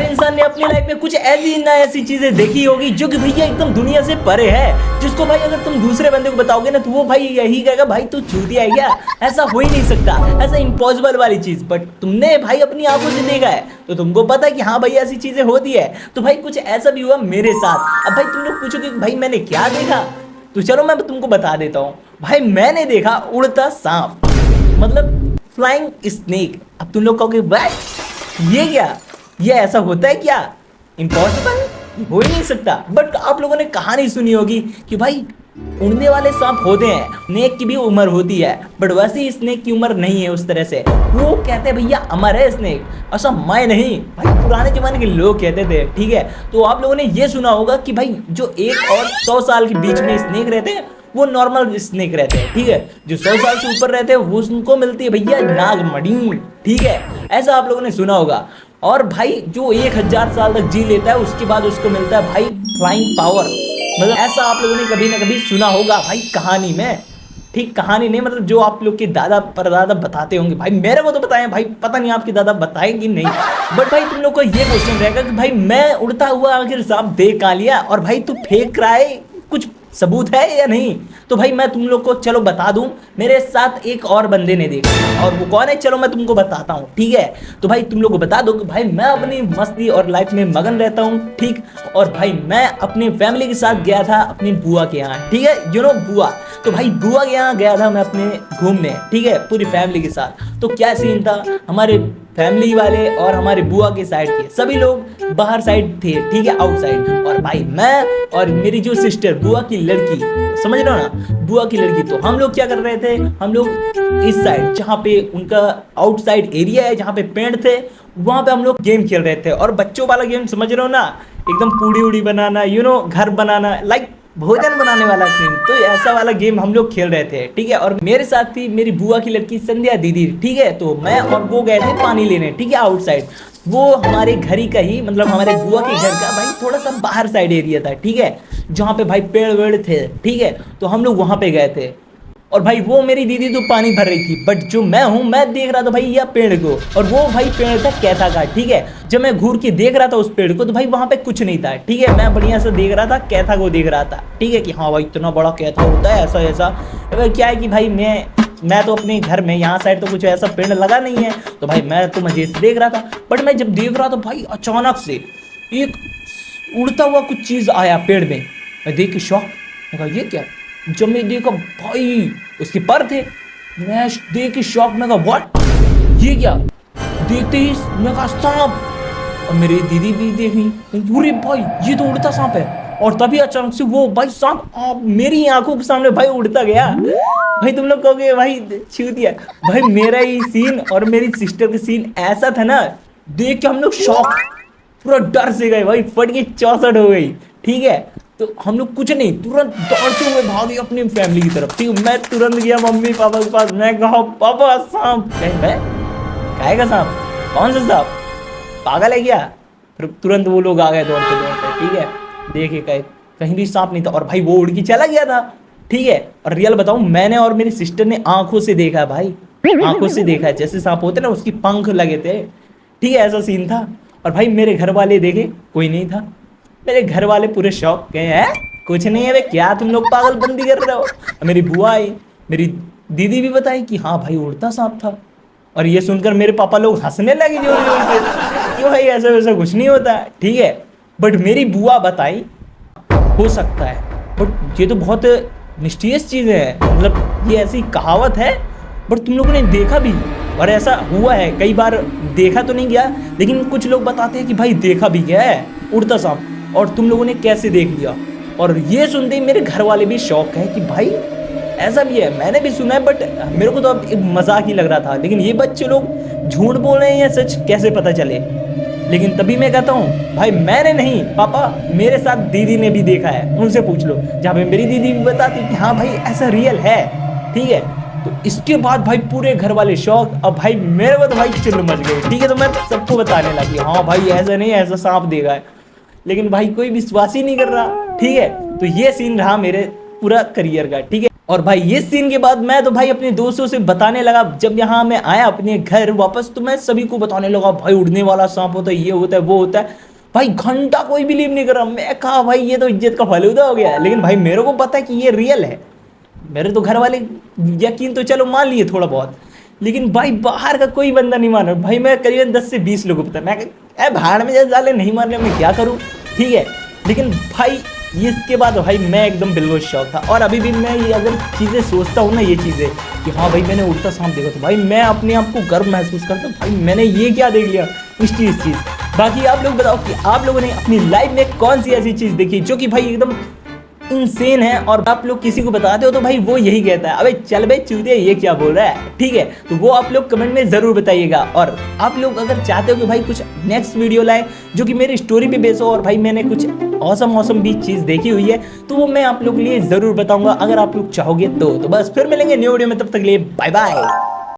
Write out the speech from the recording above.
हर इंसान ने अपनी लाइफ में कुछ ऐसी ना ऐसी चीजें देखी होगी जो कि भैया एकदम दुनिया से परे है, जिसको भाई अगर तुम दूसरे बंदे को बताओगे ना तो वो भाई यही कहेगा भाई तू चूतिया है क्या, ऐसा हो ही नहीं सकता, ऐसा इम्पॉसिबल वाली चीज। बट तुमने भाई अपनी आंखों से देखा है तो तुमको पता है कि हाँ भाई ऐसी चीजें होती है। तो भाई कुछ ऐसा भी हुआ मेरे साथ। अब भाई तुम लोग पूछोगे भाई मैंने क्या देखा, तो चलो मैं तुमको बता देता हूँ। भाई मैंने देखा उड़ता सांप, मतलब फ्लाइंग स्नेक। अब तुम लोग कहोगे भाई ये क्या, ये ऐसा होता है क्या, इम्पॉसिबल, हो ही नहीं सकता। बट आप लोगों ने कहानी सुनी होगी कि भाई उड़ने वाले सांप होते हैं, स्नेक की भी उम्र होती है, बट वैसे ही स्नेक की उम्र नहीं है उस तरह से। वो कहते हैं भैया अमर है स्नेक, ऐसा मैं नहीं भाई, पुराने जमाने के लोग कहते थे, ठीक है। तो आप लोगों ने ये सुना होगा कि भाई जो 1 और 100 साल के बीच में स्नेक रहते हैं वो नॉर्मल स्नेक रहते हैं, ठीक है। जो 100 साल से ऊपर रहते हैं वो उनको मिलती है भैया नागमणि, ठीक है, ऐसा आप लोगों ने सुना होगा। और भाई जो 1000 साल तक जी लेता है उसके बाद उसको मिलता है भाई फ्लाइंग पावर, मतलब ऐसा आप लोगों ने कभी ना कभी सुना होगा भाई कहानी में, ठीक, कहानी नहीं मतलब जो आप लोग के दादा परदादा बताते होंगे। भाई मेरे को तो बताएं भाई, पता नहीं आपके दादा बताएंगे नहीं। बट भाई तुम लोग को ये क्वेश्चन रहेगा कि भाई मैं उड़ता हुआ आखिर सांप देख कहाँ लिया, और भाई तू फेंक रहा है, कुछ सबूत है या नहीं। तो भाई मैं तुम लोग को चलो बता दूं, मेरे साथ एक और बंदे ने देखा, और वो कौन है चलो मैं तुमको बताता हूँ, ठीक है। तो भाई तुम लोग को बता दो कि भाई मैं अपनी मस्ती और लाइफ में मगन रहता हूँ, ठीक। और भाई मैं अपनी फैमिली के साथ गया था अपनी बुआ के यहाँ, ठीक है, यू नो बुआ। तो भाई बुआ के यहाँ गया था मैं अपने घूमने, ठीक है, पूरी फैमिली के साथ। तो क्या सीन था, हमारे फैमिली वाले और हमारे बुआ के साइड के सभी लोग बाहर साइड थे, ठीक है, आउटसाइड। और भाई मैं और मेरी जो सिस्टर बुआ की लड़की, समझ रहे हो ना, बुआ की लड़की, तो हम लोग क्या कर रहे थे, हम लोग इस साइड जहाँ पे उनका आउटसाइड एरिया है, जहाँ पे पेड़ थे, वहाँ पे हम लोग गेम खेल रहे थे। और बच्चों वाला गेम समझ रहे हो ना, एकदम पूड़ी उड़ी बनाना, यू नो, घर बनाना, लाइक भोजन बनाने वाला सीन। तो ऐसा वाला गेम हम लोग खेल रहे थे, ठीक है। और मेरे साथ थी मेरी बुआ की लड़की संध्या दीदी, ठीक है। तो मैं और वो गए थे पानी लेने, ठीक है, आउटसाइड। वो हमारे घर ही का ही, मतलब हमारे बुआ के घर का भाई थोड़ा सा बाहर साइड एरिया था, ठीक है, जहाँ पे भाई पेड़ वेड़ थे, ठीक है। तो हम लोग वहाँ पे गए थे। और भाई वो मेरी दीदी तो पानी भर रही थी, बट जो मैं हूँ मैं देख रहा था भाई यह पेड़ को, और वो भाई पेड़ था कैथा का, ठीक है। जब मैं घूर के देख रहा था उस पेड़ को तो भाई वहाँ पे कुछ नहीं था, ठीक है, मैं बढ़िया से देख रहा था, कैथा को देख रहा था, ठीक है, कि हाँ भाई इतना बड़ा कैथा होता है, ऐसा ऐसा। क्या है कि भाई मैं तो अपने घर में यहाँ साइड तो कुछ ऐसा पेड़ लगा नहीं है, तो भाई मैं तो मजे से देख रहा था। बट मैं जब देख रहा था भाई अचानक से एक उड़ता हुआ कुछ चीज़ आया पेड़ में, मैं देख के शॉक, मैं कहा ये क्या। जब मैं देखा भाई उसके पर थे, मैं देख के शॉक, मैं कहा व्हाट, ये क्या। देखते ही मैं कहा सांप, और मेरी दीदी भी देखी, पूरे भाई ये तो उड़ता सांप है। और तभी अचानक से वो भाई सांप मेरी आंखों के सामने भाई उड़ता गया। भाई तुम लोग कहोगे भाई छू दिया, भाई मेरा ही सीन और मेरी सिस्टर का सीन ऐसा था ना, देख के हम लोग शॉक, पूरा डर से गए भाई, फट के चौसठ हो गई, ठीक है। तो हम लोग कुछ नहीं, तुरंत दौड़ते हुए भागे अपनी फैमिली की तरफ, ठीक है। मैं तुरंत गया मम्मी पापा के पास, मैं कहा पापा सांप, काहे का सांप, कौन सा सांप, पागल है क्या। फिर तुरंत वो लोग आ गए दौड़ते दौड़ते, ठीक है, देखे कहीं भी सांप नहीं था, और भाई वो उड़ के चला गया था, ठीक है। और रियल बताऊं, मैंने और मेरी सिस्टर ने आंखों से देखा भाई, आंखों से देखा है, जैसे सांप होते ना उसकी पंख लगे थे, ठीक है, ऐसा सीन था। और भाई मेरे घर वाले देखे, कोई नहीं था। मेरे घर वाले पूरे शौक गए हैं, कुछ नहीं है बे, क्या तुम लोग पागलबंदी कर रहे हो। मेरी बुआ आई, मेरी दीदी भी बताई कि हाँ भाई उड़ता सांप था। और ये सुनकर मेरे पापा लोग हंसने लगे जोर जोर से, क्यों भाई ऐसा वैसा कुछ नहीं होता, ठीक है। बट मेरी बुआ बताई हो सकता है, बट ये तो बहुत मिस्टीरियस चीज़ है, मतलब ये ऐसी कहावत है, बट तुम लोगों ने देखा भी, और ऐसा हुआ है कई बार, देखा तो नहीं गया, लेकिन कुछ लोग बताते हैं कि भाई देखा भी गया है उड़ता सांप। और तुम लोगों ने कैसे देख लिया। और ये सुनते ही मेरे घर वाले भी शौक है कि भाई ऐसा भी है, मैंने भी सुना है, बट मेरे को तो अब मजाक ही लग रहा था। लेकिन ये बच्चे लोग झूठ बोल रहे हैं या सच कैसे पता चले। लेकिन तभी मैं कहता हूँ भाई मैंने नहीं, पापा मेरे साथ दीदी ने भी देखा है, उनसे पूछ लो, जहाँ पे मेरी दीदी भी बताती कि हाँ भाई ऐसा रियल है, ठीक है। तो इसके बाद भाई पूरे घर वाले शौक, अब भाई मेरे को तो भाई चिल्ल मच गई, ठीक है। तो मैं सबको बताने लगी, हाँ भाई ऐसा नहीं, ऐसा सांप देखा है, लेकिन भाई कोई विश्वास ही नहीं कर रहा, ठीक है। तो ये सीन रहा मेरे पूरा करियर का, ठीक है। और भाई ये सीन के बाद मैं तो भाई अपने दोस्तों से बताने लगा, जब यहाँ मैं आया अपने घर वापस तो मैं सभी को बताने लगा भाई उड़ने वाला सांप होता है, ये होता है वो होता है। भाई घंटा कोई बिलीव नहीं कर रहा। मैं कहा भाई ये तो इज्जत का फालूदा हो गया, लेकिन भाई मेरे को पता है कि ये रियल है। मेरे तो घर वाले यकीन तो चलो मान लिए थोड़ा बहुत, लेकिन भाई बाहर का कोई बंदा नहीं मान रहा। भाई मैं करीबन 10 से 20 लोगों को पता, मैं ए भाड़ में जैसे डाले नहीं मान रहे, मैं क्या करूँ, ठीक है। लेकिन भाई इसके बाद भाई मैं एकदम बिल्कुल शौक था। और अभी भी मैं ये अगर चीज़ें सोचता हूँ ना, ये चीज़ें कि हाँ भाई मैंने उड़ता सांप देखा, तो भाई मैं अपने आप को गर्व महसूस करता हूँ, भाई मैंने ये क्या देख लिया, इस चीज़। बाकी आप लोग बताओ कि आप लोगों ने अपनी लाइफ में कौन सी ऐसी चीज़ देखी जो कि भाई एकदम इंसेन है, और आप लोग किसी को बताते हो तो भाई वो यही कहता है अबे चल बे चूतिया ये क्या बोल रहा है, ठीक है। तो वो आप लोग कमेंट में ज़रूर बताइएगा। और आप लोग अगर चाहते हो कि भाई कुछ नेक्स्ट वीडियो लाए जो कि मेरी स्टोरी पे बेस हो, और भाई मैंने कुछ औसम भी चीज़ देखी हुई है, तो वो मैं आप लोग के लिए ज़रूर बताऊंगा अगर आप लोग चाहोगे तो बस फिर मिलेंगे न्यू वीडियो में, तब तक के लिए बाय बाय।